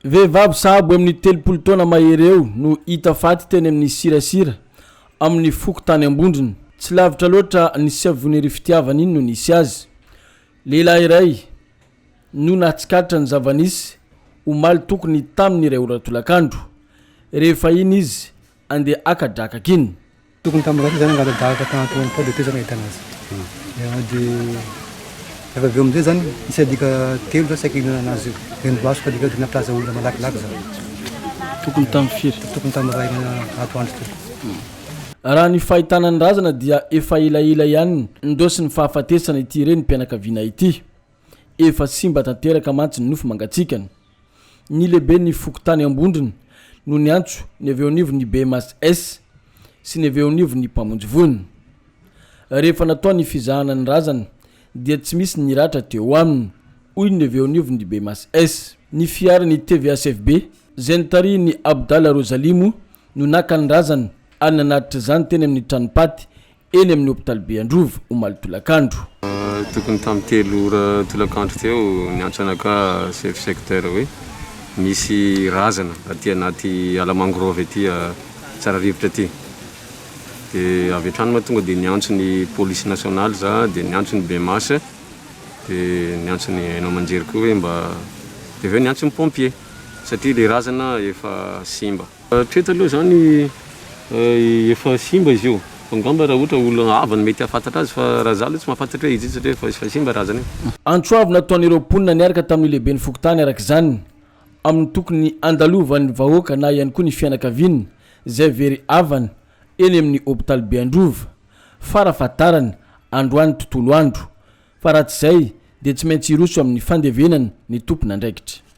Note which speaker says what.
Speaker 1: Vehivavy sahabo amin'ny 30 taona mahery eo no hita faty teny amin'ny sirasira amin'ny Fokotany Ambondrona. Tsy lavitra loatra ny savony fitiavana iny no nisy azy. Lehilahy iray no natsikatra ny zavanisy omaly tokony tamin'ny iray oratolakandro. Rehefa iny izy andeha akadrakaka iny.
Speaker 2: Tokony tamin'iraty zany ngadadaka tanaty tao de tezana hitanazy. De rehefa aveo amizay zany isy adika telo za saky anazy renibasy fa dika naplaza olona malakilaky zany.
Speaker 1: Tokony tamin'ny firy?
Speaker 2: Tokony tamin'ny ray atoandro teo.
Speaker 1: Raha ny fahitana ny razana dia efa elaela ihany ndosy ny fahafatesana ity reny mpianakaviana ity. Efa simba tanteraka mantsy ny nofo mangatsikana. Ny lehibe ny Fokotany Ambondrona no ny antso ny avy eo anivo ny BMS sy ny avy eo anivo ny mpamonjy voniny. Rehefa natao ny fizahana ny razana dia tsy misy ny ratra teo aminy hoy ny avy eo anivo ny BMS. Ny fiaran'ny TVSFB zay nitary ny Abdalla Rosalimo no naka ny razana ary nanatitra zany teny amin'ny tranopaty eny amin'ny hôpitaly be Androvo omaly tolakandro.
Speaker 3: Tokony tamin'ny 3 ora tolakandro teo ny antsanaka chef secteur hoe misy razana aty anaty Alamangorova aty tsara rivotra aty. De avy hatrany mahatonga de niantso ny police nationale za de niantso ny BMS de niantso ny hainao manjery koa hoe mba de aveo niantso ny pompier satria le razana efa simba. Treto aloha zany efa simba izy io. Ngamba raha ohatra olona avany mety afantatra azy fa raha zalo tsy mahafantatra izy satria efa simba razana io.
Speaker 1: Antsoavy nataon'ireo mponina niaraka tamin'ny lehibe ny Fokotany araka zany amin'ny tokony andalovan'ny vahoaka na ihany koa ny fianakaviana zay very avana eny amin'ny hôpitaly be Androvo farafatarany androany tontolo andro. Fa raha tsy zay dia tsy maintsy iroso amin'ny fandevenana ny tompona andraikitra.